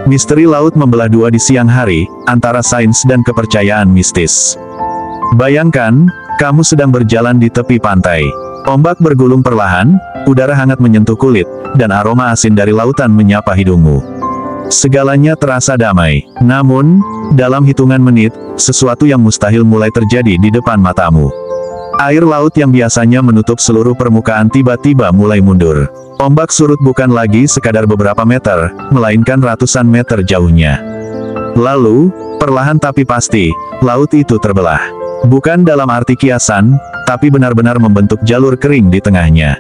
Misteri laut membelah dua di siang hari, antara sains dan kepercayaan mistis. Bayangkan, kamu sedang berjalan di tepi pantai. Ombak bergulung perlahan, udara hangat menyentuh kulit, dan aroma asin dari lautan menyapa hidungmu. Segalanya terasa damai. Namun, dalam hitungan menit, sesuatu yang mustahil mulai terjadi di depan matamu. Air laut yang biasanya menutup seluruh permukaan tiba-tiba mulai mundur. Ombak surut bukan lagi sekadar beberapa meter, melainkan ratusan meter jauhnya. Lalu, perlahan tapi pasti, laut itu terbelah. Bukan dalam arti kiasan, tapi benar-benar membentuk jalur kering di tengahnya.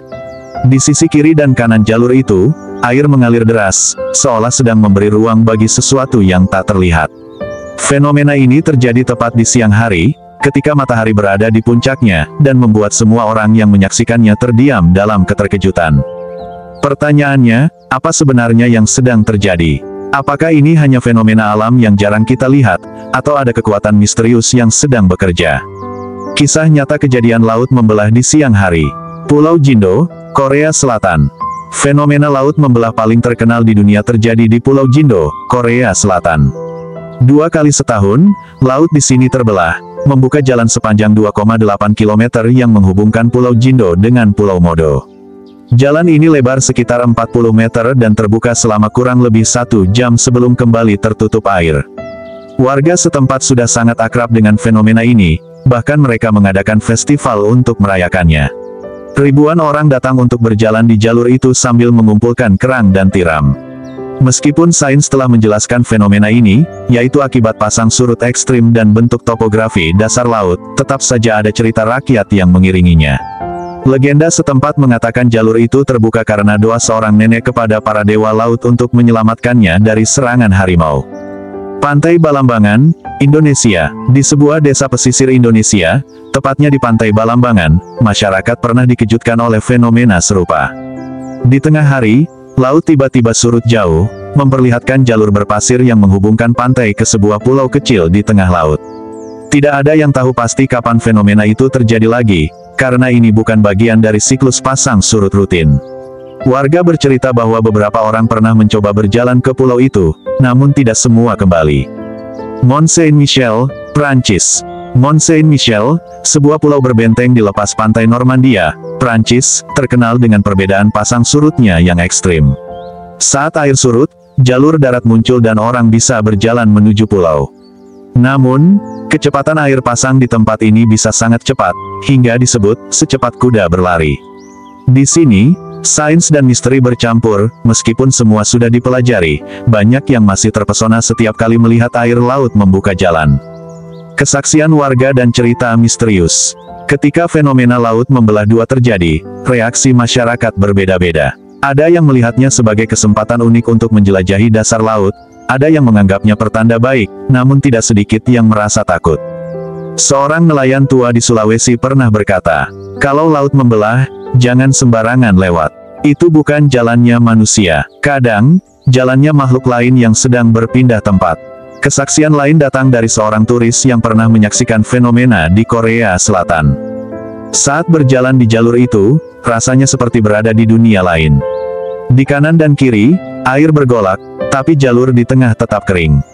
Di sisi kiri dan kanan jalur itu, air mengalir deras, seolah sedang memberi ruang bagi sesuatu yang tak terlihat. Fenomena ini terjadi tepat di siang hari, ketika matahari berada di puncaknya, dan membuat semua orang yang menyaksikannya terdiam dalam keterkejutan. Pertanyaannya, apa sebenarnya yang sedang terjadi? Apakah ini hanya fenomena alam yang jarang kita lihat, atau ada kekuatan misterius yang sedang bekerja? Kisah nyata kejadian laut membelah di siang hari. Pulau Jindo, Korea Selatan. Fenomena laut membelah paling terkenal di dunia terjadi di Pulau Jindo, Korea Selatan. 2 kali setahun, laut di sini terbelah, membuka jalan sepanjang 2,8 km yang menghubungkan Pulau Jindo dengan Pulau Modo. Jalan ini lebar sekitar 40 meter dan terbuka selama kurang lebih 1 jam sebelum kembali tertutup air. Warga setempat sudah sangat akrab dengan fenomena ini, bahkan mereka mengadakan festival untuk merayakannya. Ribuan orang datang untuk berjalan di jalur itu sambil mengumpulkan kerang dan tiram. Meskipun sains telah menjelaskan fenomena ini, yaitu akibat pasang surut ekstrim dan bentuk topografi dasar laut, tetap saja ada cerita rakyat yang mengiringinya. Legenda setempat mengatakan jalur itu terbuka karena doa seorang nenek kepada para dewa laut untuk menyelamatkannya dari serangan harimau. Pantai Balambangan, Indonesia. Di sebuah desa pesisir Indonesia, tepatnya di Pantai Balambangan, masyarakat pernah dikejutkan oleh fenomena serupa. Di tengah hari, laut tiba-tiba surut jauh, memperlihatkan jalur berpasir yang menghubungkan pantai ke sebuah pulau kecil di tengah laut. Tidak ada yang tahu pasti kapan fenomena itu terjadi lagi, karena ini bukan bagian dari siklus pasang surut rutin. Warga bercerita bahwa beberapa orang pernah mencoba berjalan ke pulau itu, namun tidak semua kembali. Mont Saint-Michel, Prancis. Mont Saint-Michel, sebuah pulau berbenteng di lepas pantai Normandia, Prancis, terkenal dengan perbedaan pasang surutnya yang ekstrim. Saat air surut, jalur darat muncul dan orang bisa berjalan menuju pulau. Namun, kecepatan air pasang di tempat ini bisa sangat cepat, hingga disebut secepat kuda berlari. Di sini, sains dan misteri bercampur, meskipun semua sudah dipelajari, banyak yang masih terpesona setiap kali melihat air laut membuka jalan. Kesaksian warga dan cerita misterius. Ketika fenomena laut membelah dua terjadi, reaksi masyarakat berbeda-beda. Ada yang melihatnya sebagai kesempatan unik untuk menjelajahi dasar laut, ada yang menganggapnya pertanda baik, namun tidak sedikit yang merasa takut. Seorang nelayan tua di Sulawesi pernah berkata, "Kalau laut membelah, jangan sembarangan lewat. Itu bukan jalannya manusia. Kadang, jalannya makhluk lain yang sedang berpindah tempat." Kesaksian lain datang dari seorang turis yang pernah menyaksikan fenomena di Korea Selatan. Saat berjalan di jalur itu, rasanya seperti berada di dunia lain. Di kanan dan kiri, air bergolak, tapi jalur di tengah tetap kering.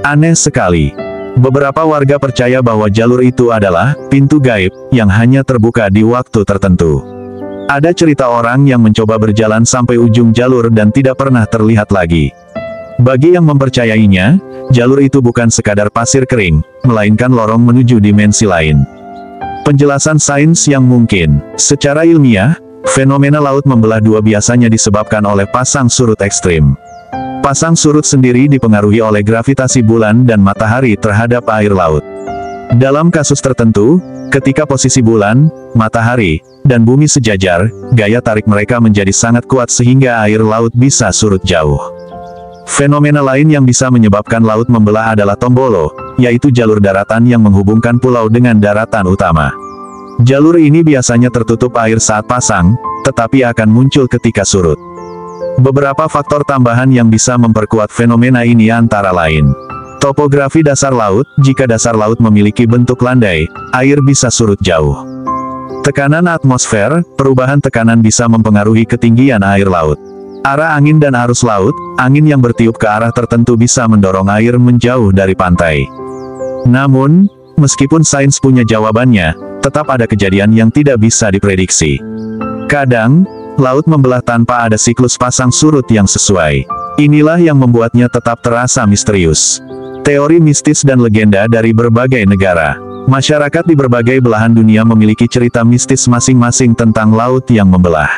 Aneh sekali. Beberapa warga percaya bahwa jalur itu adalah pintu gaib yang hanya terbuka di waktu tertentu. Ada cerita orang yang mencoba berjalan sampai ujung jalur dan tidak pernah terlihat lagi. Bagi yang mempercayainya, jalur itu bukan sekadar pasir kering, melainkan lorong menuju dimensi lain. Penjelasan sains yang mungkin. Secara ilmiah, fenomena laut membelah dua biasanya disebabkan oleh pasang surut ekstrim. Pasang surut sendiri dipengaruhi oleh gravitasi bulan dan matahari terhadap air laut. Dalam kasus tertentu, ketika posisi bulan, matahari, dan bumi sejajar, gaya tarik mereka menjadi sangat kuat sehingga air laut bisa surut jauh. Fenomena lain yang bisa menyebabkan laut membelah adalah tombolo, yaitu jalur daratan yang menghubungkan pulau dengan daratan utama. Jalur ini biasanya tertutup air saat pasang, tetapi akan muncul ketika surut. Beberapa faktor tambahan yang bisa memperkuat fenomena ini antara lain: topografi dasar laut. Jika dasar laut memiliki bentuk landai, air bisa surut jauh. Tekanan atmosfer. Perubahan tekanan bisa mempengaruhi ketinggian air laut. Arah angin dan arus laut, angin yang bertiup ke arah tertentu bisa mendorong air menjauh dari pantai. Namun, meskipun sains punya jawabannya, tetap ada kejadian yang tidak bisa diprediksi. Kadang, laut membelah tanpa ada siklus pasang surut yang sesuai. Inilah yang membuatnya tetap terasa misterius. Teori mistis dan legenda dari berbagai negara. Masyarakat di berbagai belahan dunia memiliki cerita mistis masing-masing tentang laut yang membelah.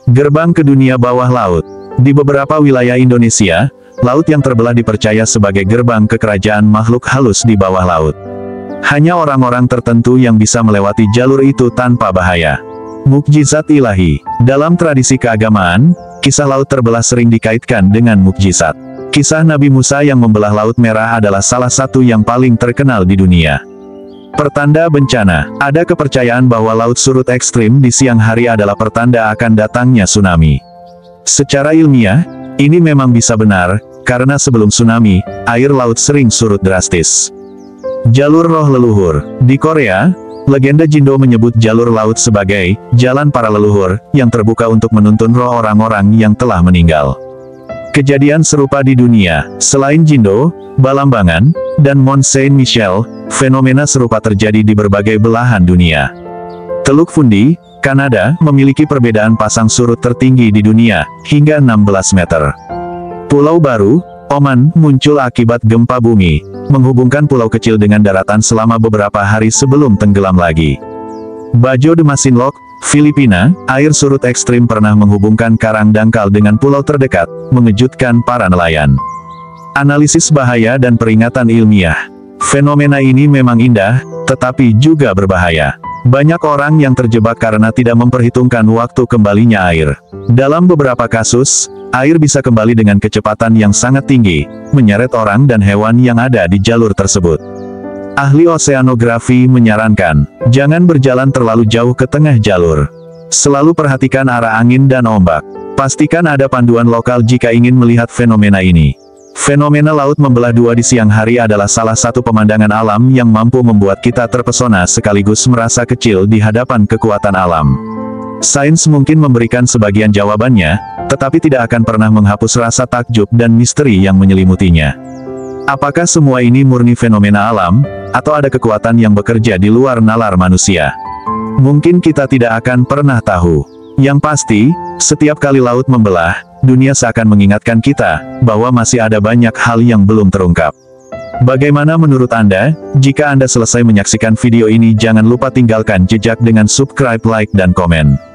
Gerbang ke dunia bawah laut. Di beberapa wilayah Indonesia, laut yang terbelah dipercaya sebagai gerbang ke kerajaan makhluk halus di bawah laut. Hanya orang-orang tertentu yang bisa melewati jalur itu tanpa bahaya. Mukjizat ilahi. Dalam tradisi keagamaan, kisah laut terbelah sering dikaitkan dengan mukjizat. Kisah Nabi Musa yang membelah Laut Merah adalah salah satu yang paling terkenal di dunia. Pertanda bencana. Ada kepercayaan bahwa laut surut ekstrim di siang hari adalah pertanda akan datangnya tsunami. Secara ilmiah, ini memang bisa benar, karena sebelum tsunami, air laut sering surut drastis. Jalur roh leluhur. Di Korea, legenda Jindo menyebut jalur laut sebagai jalan para leluhur, yang terbuka untuk menuntun roh orang-orang yang telah meninggal. Kejadian serupa di dunia, selain Jindo, Balambangan, dan Mont Saint-Michel, fenomena serupa terjadi di berbagai belahan dunia. Teluk Fundi, Kanada, memiliki perbedaan pasang surut tertinggi di dunia, hingga 16 meter. Pulau Baru, Oman, muncul akibat gempa bumi, menghubungkan pulau kecil dengan daratan selama beberapa hari sebelum tenggelam lagi. Bajo de Masinloc, Filipina, air surut ekstrim pernah menghubungkan karang dangkal dengan pulau terdekat, mengejutkan para nelayan. Analisis bahaya dan peringatan ilmiah. Fenomena ini memang indah, tetapi juga berbahaya. Banyak orang yang terjebak karena tidak memperhitungkan waktu kembalinya air. Dalam beberapa kasus, air bisa kembali dengan kecepatan yang sangat tinggi, menyeret orang dan hewan yang ada di jalur tersebut. Ahli oseanografi menyarankan, jangan berjalan terlalu jauh ke tengah jalur. Selalu perhatikan arah angin dan ombak. Pastikan ada panduan lokal jika ingin melihat fenomena ini. Fenomena laut membelah dua di siang hari adalah salah satu pemandangan alam yang mampu membuat kita terpesona sekaligus merasa kecil di hadapan kekuatan alam. Sains mungkin memberikan sebagian jawabannya, tetapi tidak akan pernah menghapus rasa takjub dan misteri yang menyelimutinya. Apakah semua ini murni fenomena alam, atau ada kekuatan yang bekerja di luar nalar manusia? Mungkin kita tidak akan pernah tahu. Yang pasti, setiap kali laut membelah, dunia seakan mengingatkan kita, bahwa masih ada banyak hal yang belum terungkap. Bagaimana menurut Anda? Jika Anda selesai menyaksikan video ini jangan lupa tinggalkan jejak dengan subscribe, like dan komen.